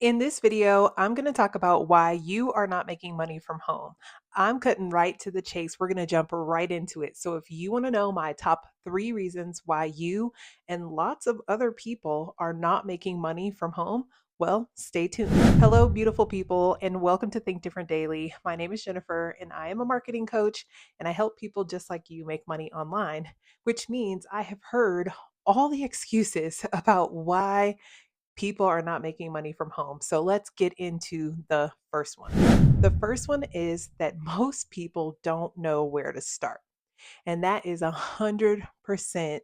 In this video, I'm going to talk about why you are not making money from home. I'm cutting right to the chase. We're going to jump right into it. So, if you want to know my top 3 reasons why you and lots of other people are not making money from home, well, stay tuned. Hello, beautiful people, and welcome to Think Different Daily. My name is Jennifer, and I am a marketing coach, and I help people just like you make money online, which means I have heard all the excuses about why people are not making money from home. So let's get into the first one. The first one is that most people don't know where to start. And that is 100%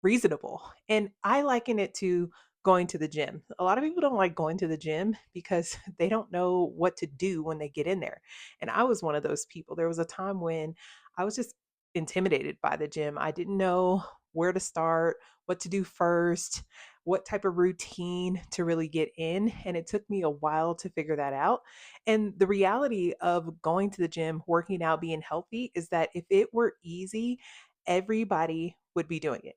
reasonable. And I liken it to going to the gym. A lot of people don't like going to the gym because they don't know what to do when they get in there. And I was one of those people. There was a time when I was just intimidated by the gym. I didn't know where to start, what to do first, what type of routine to really get in. And it took me a while to figure that out. And the reality of going to the gym, working out, being healthy is that if it were easy, everybody would be doing it.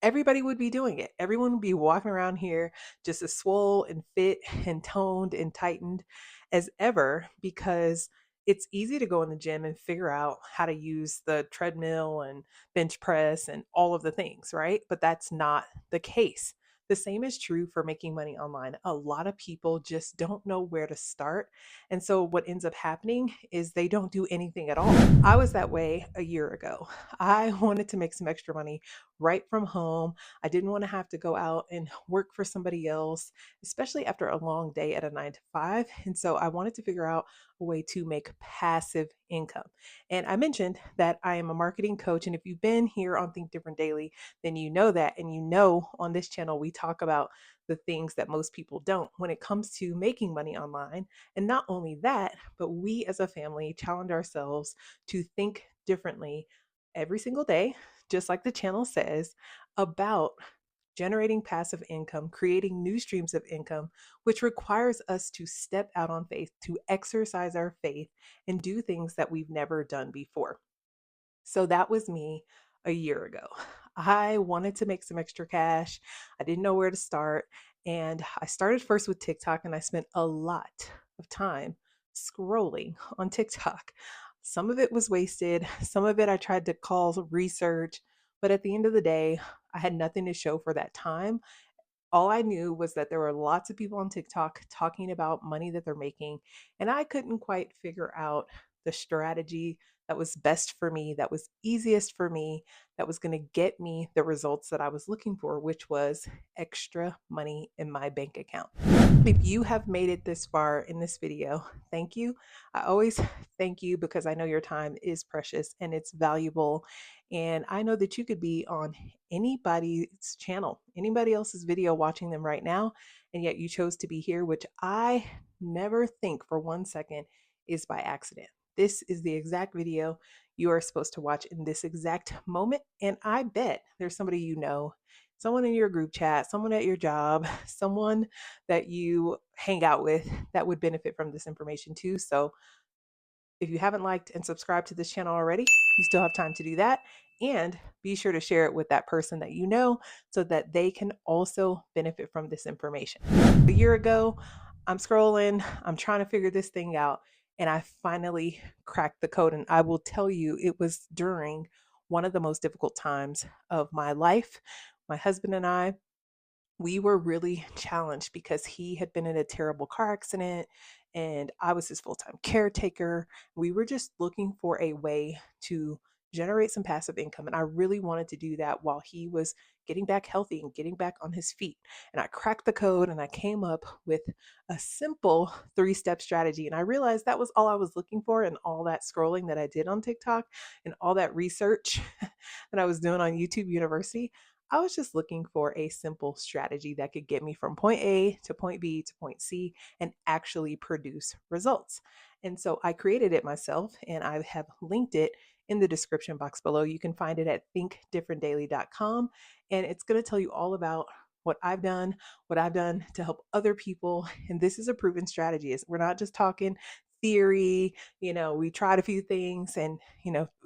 Everybody would be doing it. Everyone would be walking around here just as swole and fit and toned and tightened as ever because it's easy to go in the gym and figure out how to use the treadmill and bench press and all of the things, right? But that's not the case. The same is true for making money online. A lot of people just don't know where to start. And so what ends up happening is they don't do anything at all. I was that way a year ago. I wanted to make some extra money right from home. I didn't want to have to go out and work for somebody else, especially after a long day at a 9 to 5. And so I wanted to figure out a way to make passive income. And I mentioned that I am a marketing coach. And if you've been here on Think Different Daily, then you know that. And you know, on this channel, we talk about the things that most people don't when it comes to making money online. And not only that, but we as a family challenge ourselves to think differently every single day, just like the channel says, about generating passive income, creating new streams of income, which requires us to step out on faith, to exercise our faith, and do things that we've never done before. So that was me a year ago. I wanted to make some extra cash. I didn't know where to start. And I started first with TikTok, and I spent a lot of time scrolling on TikTok. Some of it was wasted, some of it I tried to call research. But at the end of the day, I had nothing to show for that time. All I knew was that there were lots of people on TikTok talking about money that they're making, and I couldn't quite figure out the strategy that was best for me, that was easiest for me, that was going to get me the results that I was looking for, which was extra money in my bank account. If you have made it this far in this video, thank you. I always thank you because I know your time is precious and it's valuable. And I know that you could be on anybody's channel, anybody else's video watching them right now, and yet you chose to be here, which I never think for 1 second is by accident. This is the exact video you are supposed to watch in this exact moment. And I bet there's somebody you know, someone in your group chat, someone at your job, someone that you hang out with that would benefit from this information too. So if you haven't liked and subscribed to this channel already, you still have time to do that. And be sure to share it with that person that you know so that they can also benefit from this information. A year ago, I'm scrolling, I'm trying to figure this thing out, and I finally cracked the code. And I will tell you, it was during one of the most difficult times of my life. My husband and I, we were really challenged because he had been in a terrible car accident and I was his full time caretaker. We were just looking for a way to generate some passive income. And I really wanted to do that while he was getting back healthy and getting back on his feet. And I cracked the code and I came up with a simple 3 step strategy. And I realized that was all I was looking for, and all that scrolling that I did on TikTok and all that research that I was doing on YouTube University. I was just looking for a simple strategy that could get me from point A to point B to point C and actually produce results. And so I created it myself, and I have linked it in the description box below. You can find it at thinkdifferentdaily.com, and it's going to tell you all about what I've done to help other people. And this is a proven strategy. We're not just talking theory, we tried a few things and,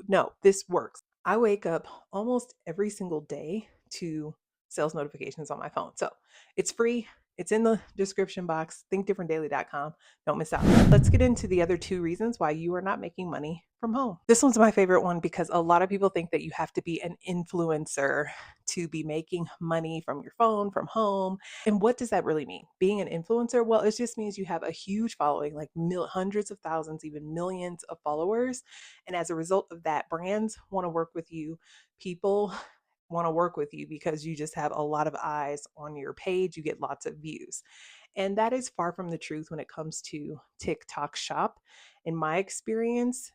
no, this works. I wake up almost every single day to sales notifications on my phone. So it's free, It's in the description box, thinkdifferentdaily.com. Don't miss out. Let's get into the other two reasons why you are not making money from home. This one's my favorite one because a lot of people think that you have to be an influencer to be making money from your phone, from home. And what does that really mean? Being an influencer? Well, it just means you have a huge following, like hundreds of thousands, even millions of followers. And as a result of that, brands want to work with you. People want to work with you because you just have a lot of eyes on your page. You get lots of views. And that is far from the truth when it comes to TikTok Shop. In my experience,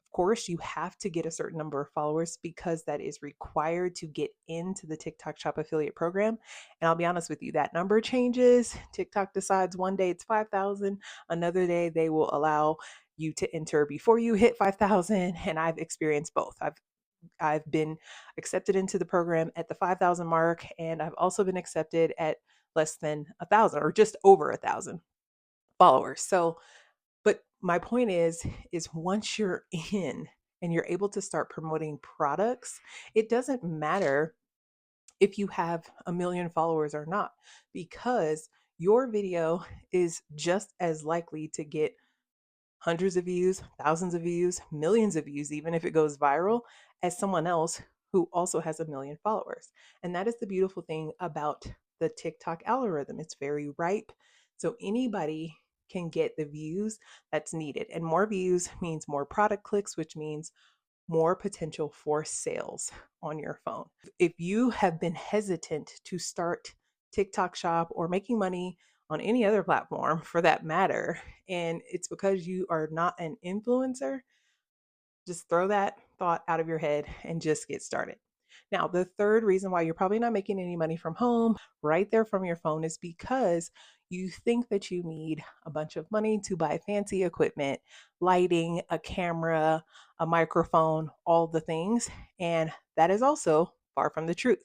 of course, you have to get a certain number of followers because that is required to get into the TikTok Shop affiliate program. And I'll be honest with you, that number changes. TikTok decides one day it's 5,000, another day they will allow you to enter before you hit 5,000. And I've experienced both. I've been accepted into the program at the 5,000 mark, and I've also been accepted at less than 1,000 or just over 1,000 followers. So, but my point is once you're in and you're able to start promoting products, it doesn't matter if you have a million followers or not, because your video is just as likely to get hundreds of views, thousands of views, millions of views, even if it goes viral, as someone else who also has a million followers. And that is the beautiful thing about the TikTok algorithm. It's very ripe. So anybody can get the views that's needed. And more views means more product clicks, which means more potential for sales on your phone. If you have been hesitant to start TikTok Shop or making money on any other platform for that matter, and it's because you are not an influencer, just throw that thought out of your head and just get started. Now, the third reason why you're probably not making any money from home, right there from your phone, is because you think that you need a bunch of money to buy fancy equipment, lighting, a camera, a microphone, all the things. And that is also far from the truth.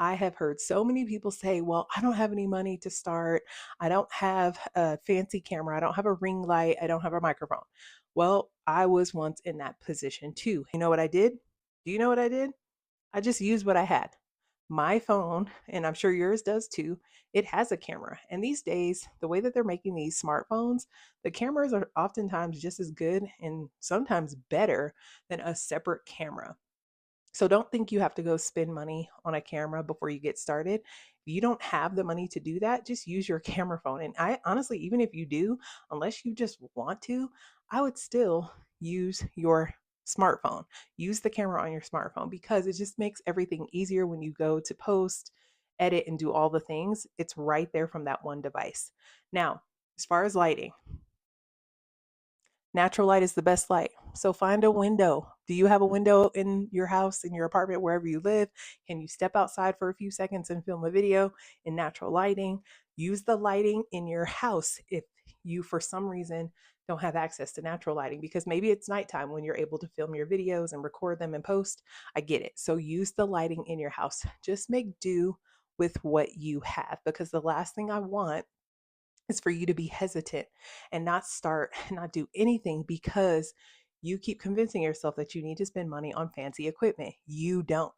I have heard so many people say, well, I don't have any money to start. I don't have a fancy camera. I don't have a ring light. I don't have a microphone. Well, I was once in that position too. You know what I did? Do you know what I did? I just used what I had. My phone, and I'm sure yours does too, it has a camera. And these days, the way that they're making these smartphones, the cameras are oftentimes just as good and sometimes better than a separate camera. So don't think you have to go spend money on a camera before you get started. If you don't have the money to do that, just use your camera phone. And I honestly, even if you do, unless you just want to, I would still use your smartphone. Use the camera on your smartphone because it just makes everything easier when you go to post, edit, and do all the things. It's right there from that one device. Now, as far as lighting, natural light is the best light. So find a window. Do you have a window in your house, in your apartment, wherever you live? Can you step outside for a few seconds and film a video in natural lighting? Use the lighting in your house if you, for some reason, don't have access to natural lighting because maybe it's nighttime when you're able to film your videos and record them and post. I get it. So use the lighting in your house. Just make do with what you have because the last thing I want is for you to be hesitant and not start, not do anything because you keep convincing yourself that you need to spend money on fancy equipment. You don't.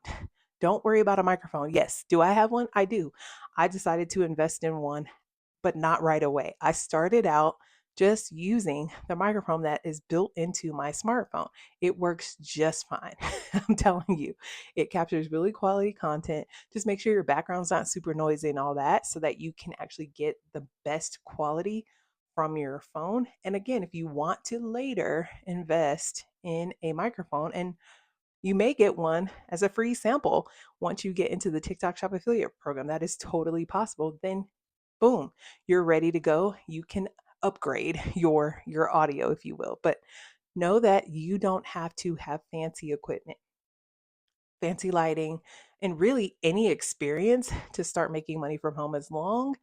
Don't worry about a microphone. Yes, do I have one? I do. I decided to invest in one, but not right away. I started out just using the microphone that is built into my smartphone. It works just fine. I'm telling you, it captures really quality content. Just make sure your background's not super noisy and all that so that you can actually get the best quality from your phone. And again, if you want to later invest in a microphone, and you may get one as a free sample once you get into the TikTok Shop affiliate program, that is totally possible. Then boom, you're ready to go. You can upgrade your audio if you will. But know that you don't have to have fancy equipment, fancy lighting, and really any experience to start making money from home as long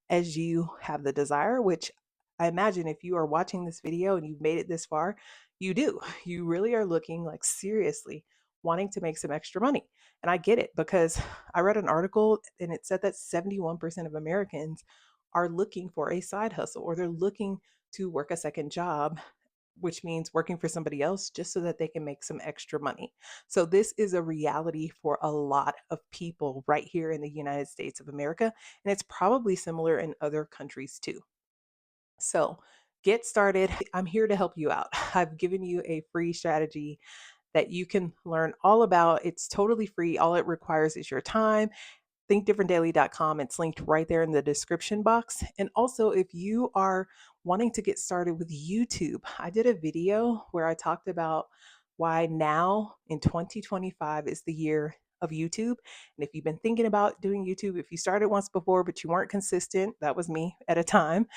as you have the desire, which I imagine if you are watching this video and you've made it this far, you do. You really are looking like seriously wanting to make some extra money. And I get it because I read an article and it said that 71% of Americans are looking for a side hustle or they're looking to work a second job which means working for somebody else just so that they can make some extra money. So, this is a reality for a lot of people right here in the United States of America, and it's probably similar in other countries too. So, get started. I'm here to help you out. I've given you a free strategy that you can learn all about. It's totally free. All it requires is your time. Thinkdifferentdaily.com. It's linked right there in the description box. And also, if you are wanting to get started with YouTube, I did a video where I talked about why now in 2025 is the year of YouTube. And if you've been thinking about doing YouTube, if you started once before but you weren't consistent, that was me at a time,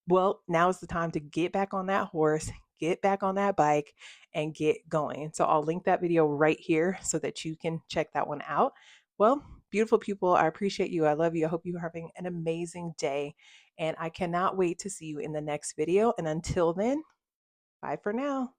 well, now is the time to get back on that horse, get back on that bike, and get going. So I'll link that video right here so that you can check that one out. Well, beautiful people, I appreciate you. I love you. I hope you're having an amazing day. And I cannot wait to see you in the next video. And until then, bye for now.